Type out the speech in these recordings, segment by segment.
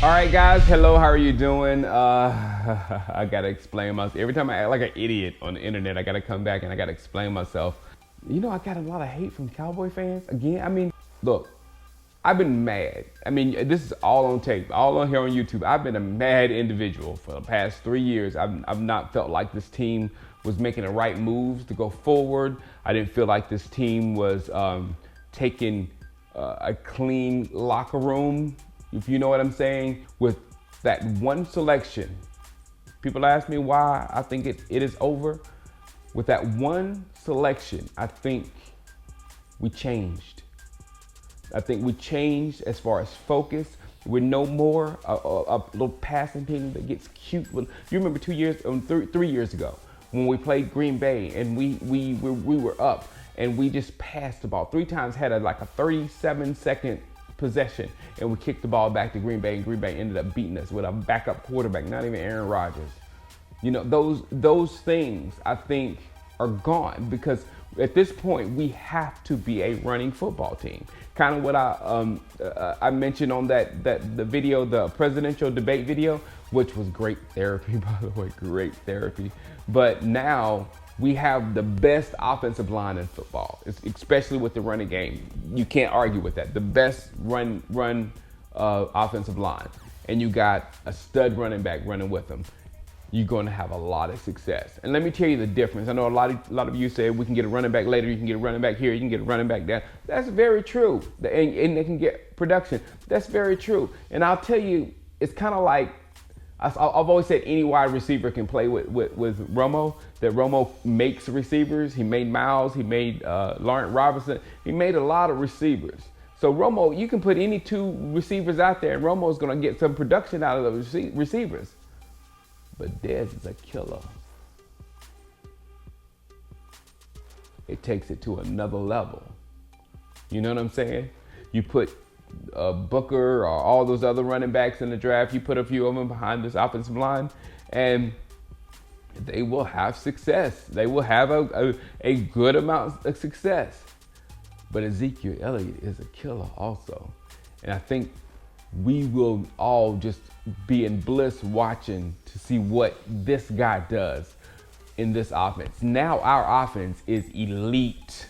All right, guys. Hello. How are you doing? I gotta explain myself. Every time I act like an idiot on the internet, I gotta come back and I gotta explain myself. You know, I got a lot of hate from Cowboy fans. Again, I mean, look, I've been mad. I mean, this is all on tape, all on here on YouTube. I've been a mad individual for the past 3 years. I've not felt like this team was making the right moves to go forward. I didn't feel like this team was taking a clean locker room, if you know what I'm saying, with that one selection. People ask me why I think it is over. With that one selection, I think we changed. I think we changed as far as focus. We're no more a little passing team that gets cute. You remember 3 years ago when we played Green Bay and we were up and we just passed the ball 3 times, had like a 37-second possession, and we kicked the ball back to Green Bay, and Green Bay ended up beating us with a backup quarterback, not even Aaron Rodgers. You know, those things I think are gone, because at this point we have to be a running football team. Kind of what I mentioned on the video, the presidential debate video, which was great therapy, by the way, great therapy. But now we have the best offensive line in football, especially with the running game. You can't argue with that. The best run offensive line, and you got a stud running back running with them. You're going to have a lot of success. And let me tell you the difference. I know a lot of you say we can get a running back later, you can get a running back here, you can get a running back there. That's very true. And they can get production. That's very true. And I'll tell you, it's kind of like, I've always said any wide receiver can play with Romo, that Romo makes receivers. He made Miles, he made Lawrence Robinson, he made a lot of receivers. So Romo, you can put any 2 receivers out there and Romo's going to get some production out of those receivers. But Dez is a killer. It takes it to another level. You know what I'm saying? You put Booker or all those other running backs in the draft, you put a few of them behind this offensive line, and they will have success. They will have a good amount of success. But Ezekiel Elliott is a killer also. And I think we will all just be in bliss watching to see what this guy does in this offense. Now our offense is elite.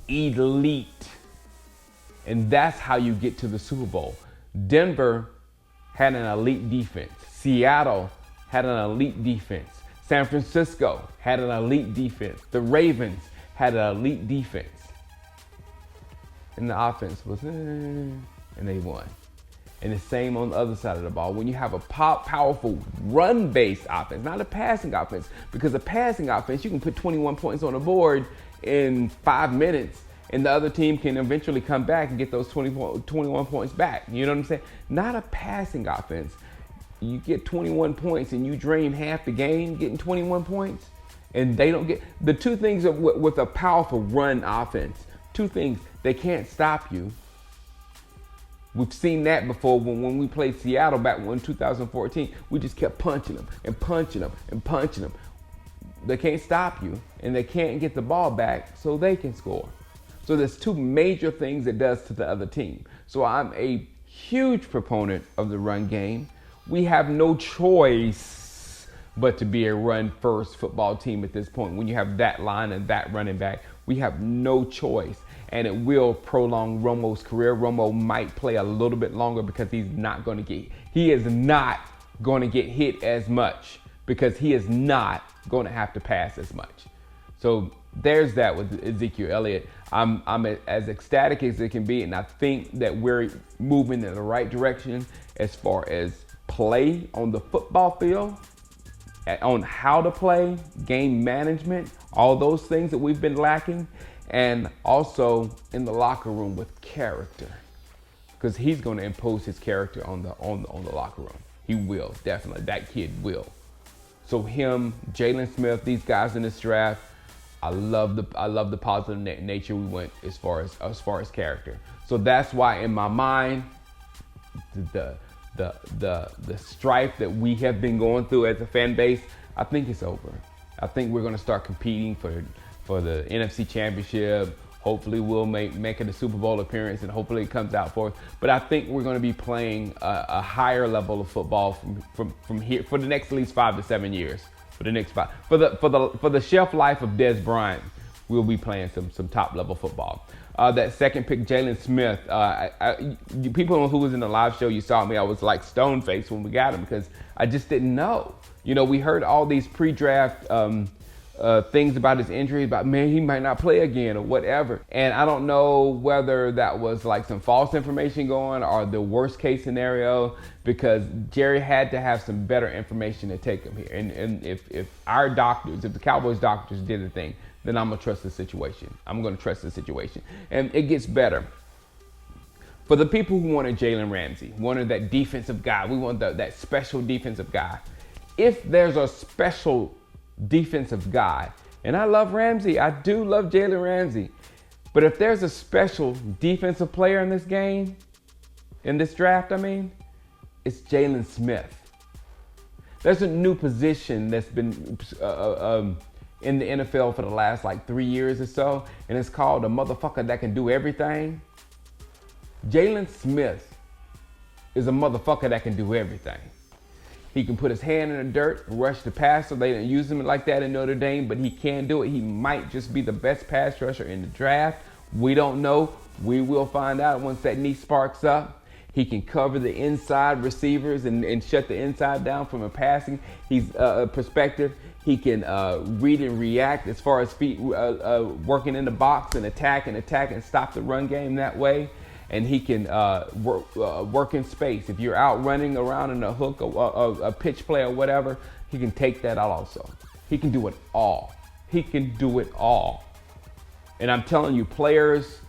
Elite. And that's how you get to the Super Bowl. Denver had an elite defense. Seattle had an elite defense. San Francisco had an elite defense. The Ravens had an elite defense. And the offense was, and they won. And the same on the other side of the ball. When you have a powerful run-based offense, not a passing offense, because a passing offense, you can put 21 points on the board in 5 minutes, and the other team can eventually come back and get those 21 points back. You know what I'm saying? Not a passing offense. You get 21 points and you drain half the game getting 21 points, and they don't get. The 2 things with a powerful run offense, 2 things, they can't stop you. We've seen that before when we played Seattle back in 2014. We just kept punching them and punching them and punching them. They can't stop you, and they can't get the ball back so they can score. So there's 2 major things it does to the other team. So I'm a huge proponent of the run game. We have no choice but to be a run-first football team at this point. When you have that line and that running back, we have no choice. And it will prolong Romo's career. Romo might play a little bit longer because he is not going to get hit as much, because he is not going to have to pass as much. So there's that with Ezekiel Elliott. I'm as ecstatic as it can be, and I think that we're moving in the right direction as far as play on the football field, on how to play, game management, all those things that we've been lacking. And also in the locker room with character, because he's going to impose his character on the locker room. He will, definitely. That kid will. So him, Jaylon Smith, these guys in this draft, I love the positive nature we went as far as character. So that's why in my mind, the strife that we have been going through as a fan base, I think it's over. I think we're going to start competing for the NFC Championship Hopefully we'll make it a Super Bowl appearance, and hopefully it comes out for us. But I think we're going to be playing a higher level of football from here for the next at least 5 to 7 years. For the next 5, for the shelf life of Dez Bryant, we'll be playing some top level football. That second pick, Jaylon Smith. People who was in the live show, you saw me. I was like stone faced when we got him because I just didn't know. You know, we heard all these pre-draft things about his injury, about, man, he might not play again or whatever. And I don't know whether that was like some false information going or the worst case scenario, because Jerry had to have some better information to take him here. And if our doctors, if the Cowboys doctors did the thing, then I'm gonna trust the situation. I'm gonna trust the situation. And it gets better. For the people who wanted Jalen Ramsey, wanted that defensive guy, we want that special defensive guy. If there's a special defensive guy, and I love Ramsey, I do love Jalen Ramsey, but if there's a special defensive player in this game, in this draft, I mean, it's Jaylon Smith. There's a new position that's been in the NFL for the last like 3 years or so, and it's called a motherfucker that can do everything. Jaylon Smith is a motherfucker that can do everything. He can put his hand in the dirt, rush the passer. They didn't use him like that in Notre Dame, but he can do it. He might just be the best pass rusher in the draft. We don't know. We will find out once that knee sparks up. He can cover the inside receivers and shut the inside down from a passing perspective. He can read and react as far as feet working in the box and attack and stop the run game that way. And he can work in space. If you're out running around in a hook or a pitch play or whatever, he can take that out also. He can do it all. He can do it all. And I'm telling you, players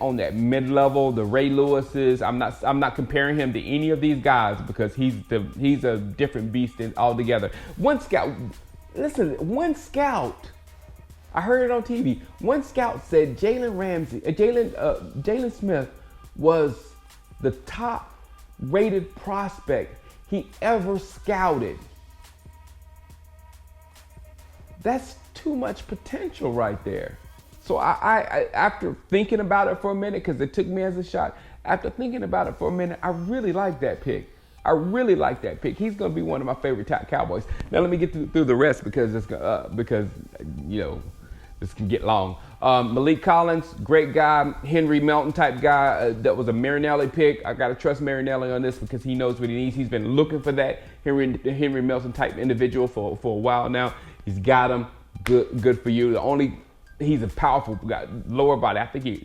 on that mid-level, the Ray Lewises, I'm not comparing him to any of these guys because he's a different beast altogether. One scout, I heard it on TV. One scout said Jaylon Smith was the top rated prospect he ever scouted. That's too much potential right there. So I after thinking about it for a minute, because it took me as a shot, after thinking about it for a minute, I really like that pick. He's going to be one of my favorite top Cowboys. Now let me get through the rest because this can get long. Malik Collins, great guy, Henry Melton type guy. That was a Marinelli pick. I got to trust Marinelli on this because he knows what he needs. He's been looking for that Henry Melton type individual for a while now. He's got him. Good for you. He's a powerful guy, lower body. I think he's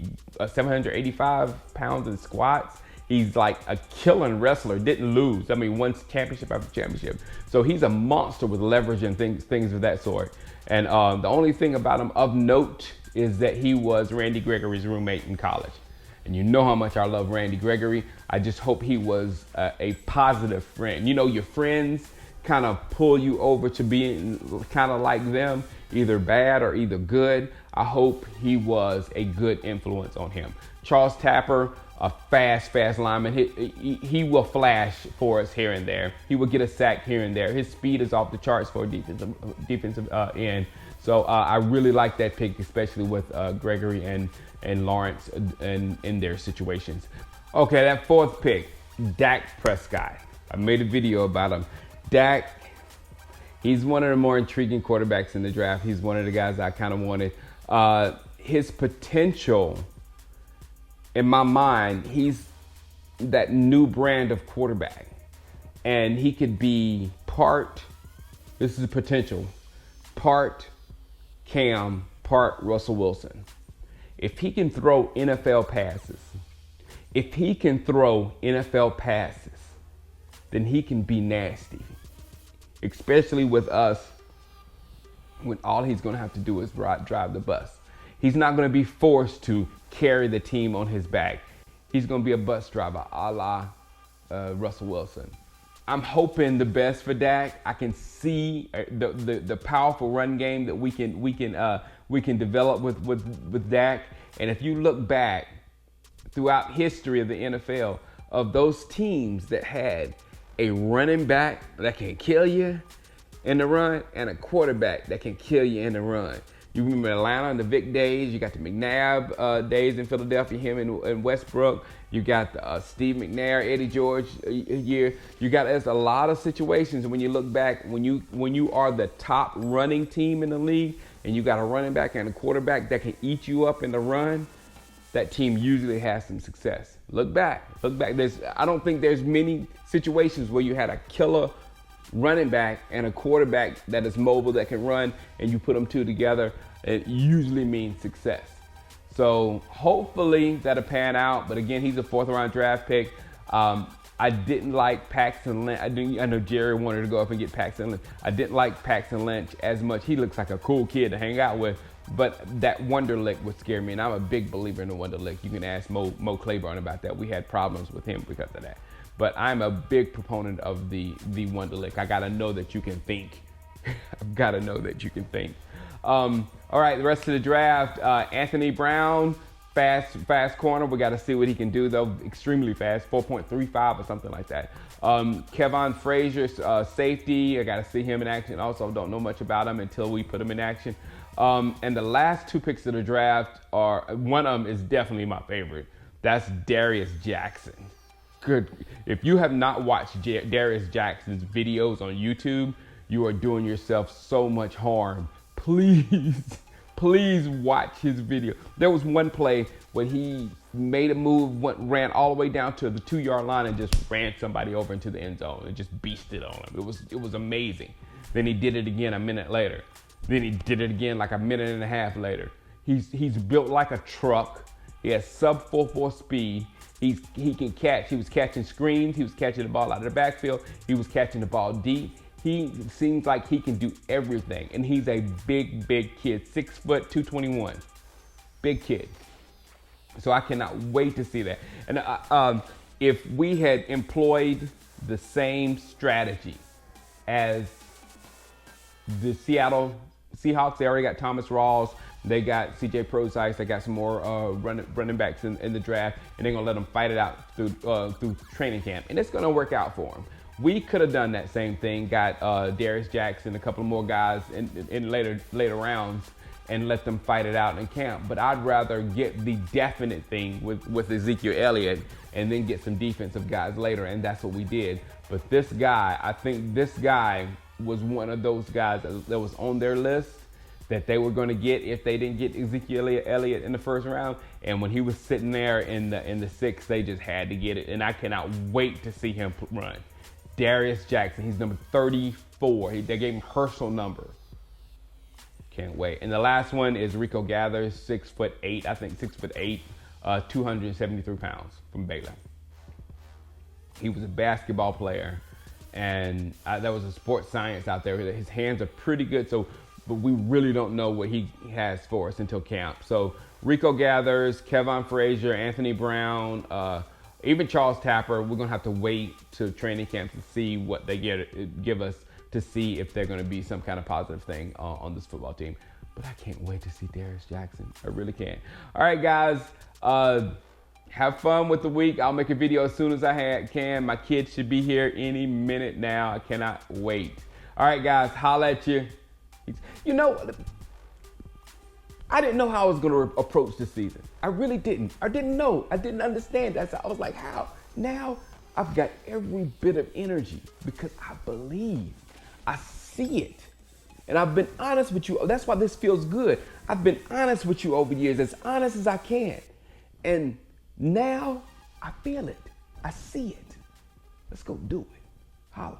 785 pounds in squats. He's like a killing wrestler, didn't lose. I mean, won championship after championship. So he's a monster with leverage and things of that sort. And the only thing about him of note is that he was Randy Gregory's roommate in college. And you know how much I love Randy Gregory. I just hope he was a positive friend. You know, your friends kind of pull you over to being kind of like them, either bad or either good. I hope he was a good influence on him. Charles Tapper, a fast lineman. He will flash for us here and there. He will get a sack here and there. His speed is off the charts for a defensive end. So I really like that pick, especially with Gregory and Lawrence in their situations. Okay, that fourth pick, Dak Prescott. I made a video about him. Dak, he's one of the more intriguing quarterbacks in the draft. He's one of the guys I kind of wanted. His potential, in my mind, he's that new brand of quarterback. And he could be this is a potential, part Cam, part Russell Wilson. If he can throw NFL passes, then he can be nasty. Especially with us, when all he's going to have to do is drive the bus. He's not going to be forced to carry the team on his back. He's going to be a bus driver, a la Russell Wilson. I'm hoping the best for Dak. I can see the powerful run game that we can develop with Dak. And if you look back throughout history of the NFL, of those teams that had a running back that can kill you in the run and a quarterback that can kill you in the run, You remember Atlanta and the Vic days. You got the McNabb days in Philadelphia, him and Westbrook. You got the Steve McNair, Eddie George year. There's a lot of situations, and when you look back, when you are the top running team in the league, and you got a running back and a quarterback that can eat you up in the run, that team usually has some success. Look back. I don't think there's many situations where you had a killer running back and a quarterback that is mobile, that can run, and you put them two together. It usually means success. So hopefully that'll pan out. But again, he's a 4th round draft pick. I didn't like Paxton Lynch. I know Jerry wanted to go up and get Paxton Lynch. I didn't like Paxton Lynch as much. He looks like a cool kid to hang out with, but that Wonderlic would scare me, and I'm a big believer in the Wonderlic. You can ask Mo Claiborne about that. We had problems with him because of that. But I'm a big proponent of the Wonderlic. I gotta know that you can think. I've gotta know that you can think. All right, the rest of the draft, Anthony Brown, fast corner. We got to see what he can do, though. Extremely fast, 4.35 or something like that. Kevon Frazier, safety. I got to see him in action. Also, don't know much about him until we put him in action. And the last 2 picks of the draft one of them is definitely my favorite. That's Darius Jackson. Good. If you have not watched Darius Jackson's videos on YouTube, you are doing yourself so much harm. Please watch his video. There was one play where he made a move, ran all the way down to the 2-yard line and just ran somebody over into the end zone and just beasted on him. It was amazing. Then he did it again a minute later. Then he did it again like a minute and a half later. He's built like a truck. He has sub 4.4 speed. He can catch. He was catching screens. He was catching the ball out of the backfield. He was catching the ball deep. He seems like he can do everything, and he's a big kid, 6 foot 221, big kid. So I cannot wait to see that. And if we had employed the same strategy as the Seattle Seahawks, they already got Thomas Rawls, they got C.J. Prosise, they got some more running backs in the draft, and they're gonna let them fight it out through training camp, and it's gonna work out for them. We could have done that same thing, got Darius Jackson, a couple more guys in later rounds, and let them fight it out in camp. But I'd rather get the definite thing with Ezekiel Elliott and then get some defensive guys later, and that's what we did. But this guy, I think this guy was one of those guys that was on their list that they were going to get if they didn't get Ezekiel Elliott in the 1st round. And when he was sitting there in the 6th, they just had to get it. And I cannot wait to see him run. Darius Jackson, he's number 34. They gave him Herschel number. Can't wait. And the last one is Rico Gathers, 6'8", I think 6'8", 273 pounds from Baylor. He was a basketball player, and there was a sports science out there. His hands are pretty good, but we really don't know what he has for us until camp. So Rico Gathers, Kevon Frazier, Anthony Brown, even Charles Tapper, we're going to have to wait to training camp to see what they give us to see if they're going to be some kind of positive thing on this football team. But I can't wait to see Darius Jackson. I really can't. All right, guys. Have fun with the week. I'll make a video as soon as I can. My kids should be here any minute now. I cannot wait. All right, guys. Holla at you. You know, I didn't know how I was going to approach this season. I really didn't. I didn't know. I didn't understand that. So I was like, how? Now I've got every bit of energy because I believe. I see it. And I've been honest with you. That's why this feels good. I've been honest with you over the years, as honest as I can. And now I feel it. I see it. Let's go do it. Holla.